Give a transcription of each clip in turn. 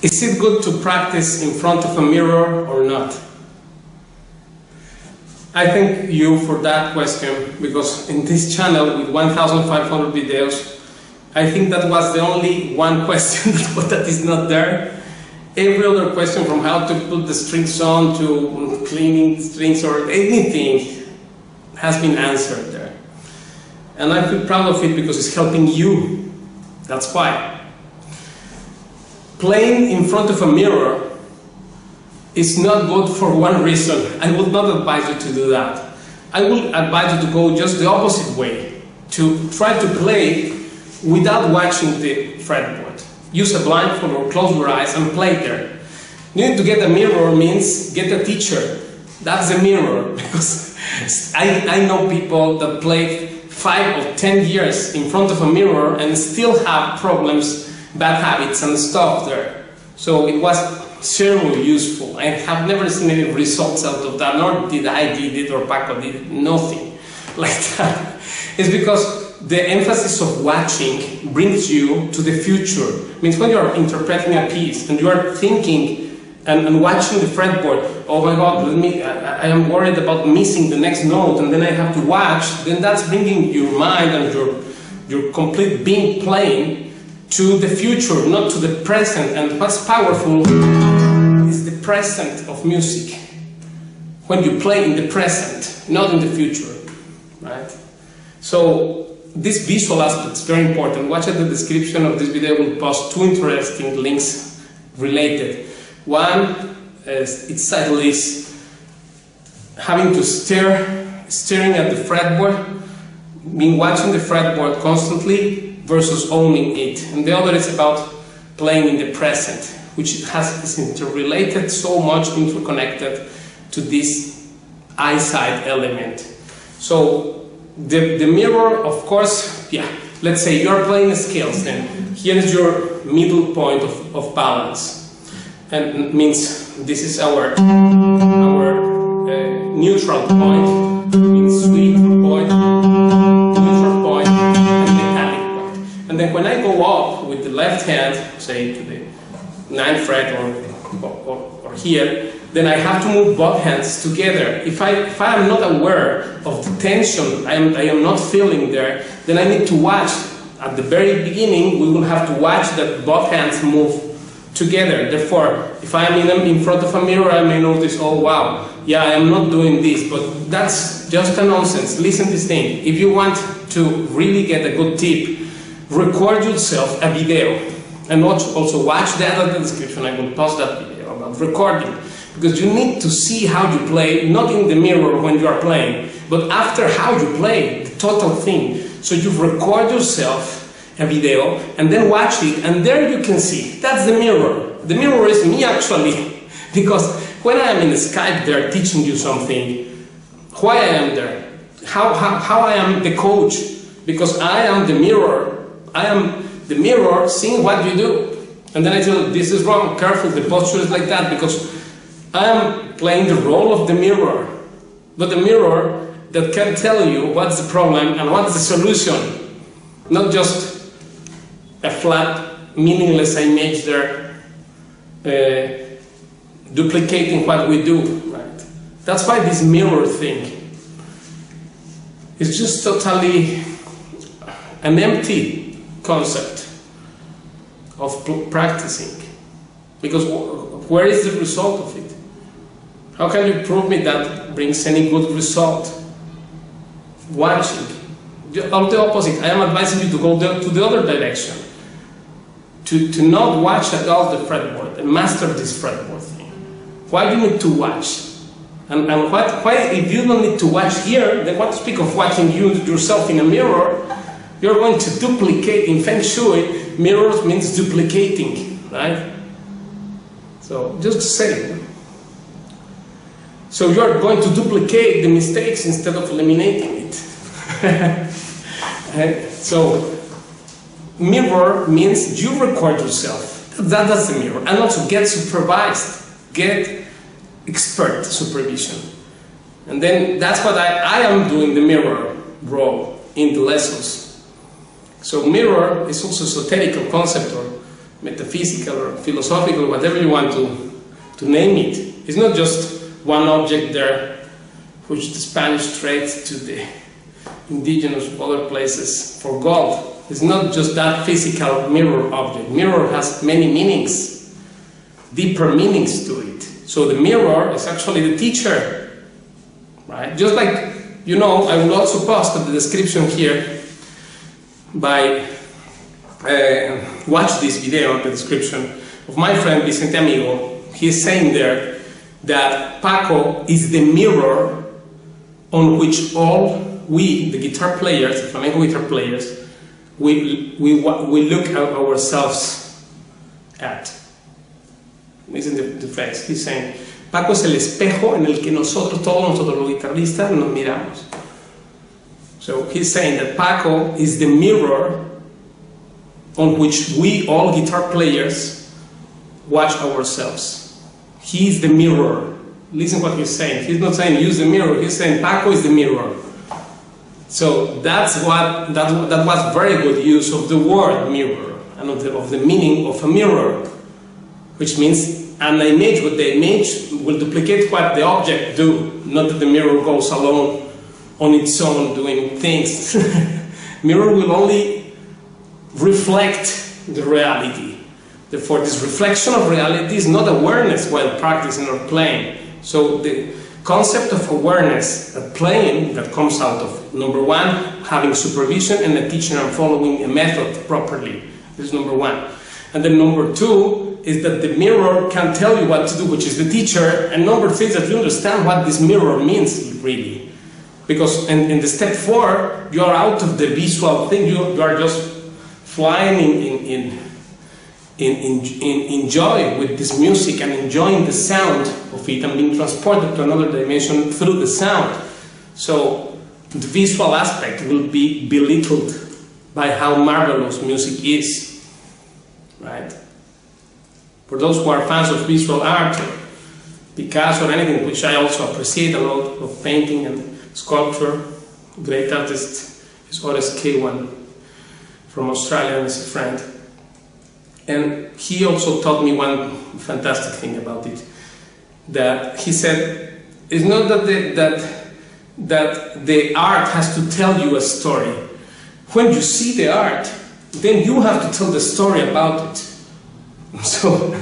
Is it good to practice in front of a mirror or not? I thank you for that question, because in this channel with 1,500 videos, I think that was the only one question that is not there. Every other question, from how to put the strings on to cleaning strings or anything, has been answered there. And I feel proud of it because it's helping you. That's why. Playing in front of a mirror is not good for one reason. I would not advise you to do that. I would advise you to go just the opposite way, to try to play without watching the fretboard. Use a blindfold or close your eyes and play there. You need to get a mirror means get a teacher. That's the mirror, because I know people that play 5 or 10 years in front of a mirror and still have problems, bad habits and stuff there. So it was seriously useful. I have never seen any results out of that, nor did I did it or Paco did it, nothing like that. It's because the emphasis of watching brings you to the future. It means when you are interpreting a piece and you are thinking and watching the fretboard, oh my God, I am worried about missing the next note, and then I have to watch, then that's bringing your mind and your complete being playing to the future, not to the present. And what's powerful is the present of music. When you play in the present, not in the future, right? So this visual aspect is very important. Watch at the description of this video. I will post 2 interesting links related. One is its title is having to staring at the fretboard, being watching the fretboard constantly versus owning it. And the other is about playing in the present, which is interrelated, so much interconnected to this eyesight element. So the mirror, of course, yeah, let's say you're playing scales, then here is your middle point of balance. And it means this is our neutral point, means sweet point, neutral point, and metallic point. And then when I go up with the left hand, say to the 9th fret or here, then I have to move both hands together. If I am not aware of the tension I am not feeling there, then I need to watch. At the very beginning, we will have to watch that both hands move together. Therefore, if I am in front of a mirror, I may notice, oh wow, yeah, I am not doing this, but that's just a nonsense. Listen to this thing. If you want to really get a good tip, record yourself a video, and also watch the other description. I will post that video about recording, because you need to see how you play, not in the mirror when you are playing, but after how you play, the total thing. So you record yourself a video, and then watch it, and there you can see, that's the mirror. The mirror is me actually, because when I am in Skype there teaching you something, why I am there, how I am the coach, because I am the mirror. I am the mirror seeing what you do. And then I tell you, this is wrong, careful, the posture is like that, because I am playing the role of the mirror. But the mirror that can tell you what's the problem and what's the solution. Not just a flat, meaningless image there, duplicating what we do, right? That's why this mirror thing is just totally an empty concept of practicing. Because where is the result of it? How can you prove me that brings any good result? Watching. On the opposite, I am advising you to go to the other direction. To not watch at all the fretboard and master this fretboard thing. Why do you need to watch? And why, if you don't need to watch here, then what to speak of watching yourself in a mirror? You're going to duplicate. In Feng Shui, mirrors means duplicating, right? So, just say. So you're going to duplicate the mistakes instead of eliminating it. So, mirror means you record yourself. That's the mirror. And also get supervised. Get expert supervision. And then that's what I am doing, the mirror role in the lessons. So mirror is also esoteric concept or metaphysical or philosophical, whatever you want to name it. It's not just one object there, which the Spanish trades to the indigenous of other places for gold. It's not just that physical mirror object. Mirror has many meanings, deeper meanings to it. So the mirror is actually the teacher, right? Just like, you know, I will also post the description here by watch this video, the description of my friend Vicente Amigo. He is saying there that Paco is the mirror on which all we, the guitar players, the flamenco guitar players, we look at ourselves at. Listen the phrase. He's saying, Paco es el espejo en el que todos nosotros los guitarristas nos miramos. So he's saying that Paco is the mirror on which we, all guitar players, watch ourselves. He is the mirror. Listen what he's saying. He's not saying use the mirror. He's saying Paco is the mirror. So that was very good use of the word mirror and of the meaning of a mirror, which means an image with the image will duplicate what the object do, not that the mirror goes alone on its own doing things. Mirror will only reflect the reality. Therefore, this reflection of reality is not awareness while practicing or playing. So the concept of awareness at playing that comes out of, number one, having supervision and a teacher and following a method properly. This is number one. And then number two is that the mirror can tell you what to do, which is the teacher. And number three is that you understand what this mirror means really. Because in the step 4, you are out of the visual thing, you are just flying in joy with this music and enjoying the sound of it and being transported to another dimension through the sound. So the visual aspect will be belittled by how marvelous music is, right? For those who are fans of visual art, Picasso or anything, which I also appreciate a lot, of painting and sculpture, great artist is Horace K1 from Australia, and is a friend. And he also taught me one fantastic thing about it. That he said, it's not that the art has to tell you a story. When you see the art, then you have to tell the story about it. So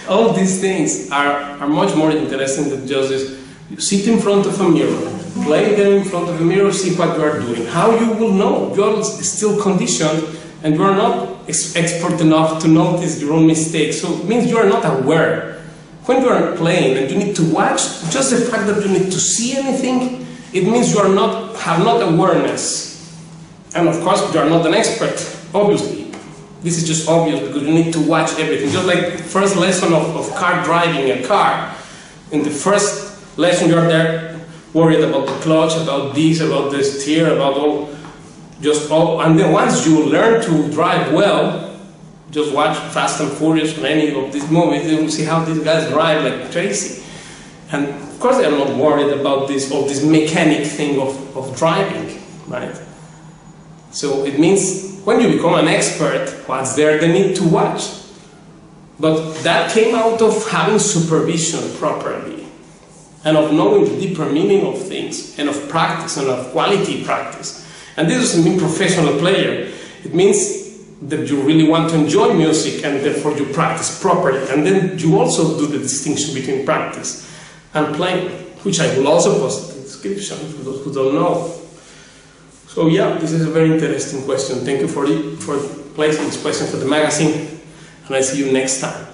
all these things are much more interesting than just this. You sit in front of a mirror, play there in front of a mirror, see what you are doing. How you will know? You are still conditioned and you are not expert enough to notice your own mistakes. So it means you are not aware. When you are playing and you need to watch, just the fact that you need to see anything, it means you are have not awareness. And of course, you are not an expert, obviously. this is just obvious because you need to watch everything. Just like first lesson of car driving a car. In the first lesson you're there worried about the clutch, about this, about the steer, about all, and then once you learn to drive well, just watch Fast and Furious or any of these movies, you will see how these guys drive like crazy. And of course they're not worried about this mechanic thing of driving, right? So it means when you become an expert, what's there they need to watch? But that came out of having supervision properly, and of knowing the deeper meaning of things, and of practice, and of quality practice. And this doesn't mean professional player. It means that you really want to enjoy music, and therefore you practice properly. And then you also do the distinction between practice and playing, which I will also post in the description for those who don't know. So yeah, this is a very interesting question. Thank you for placing this question for the magazine, and I see you next time.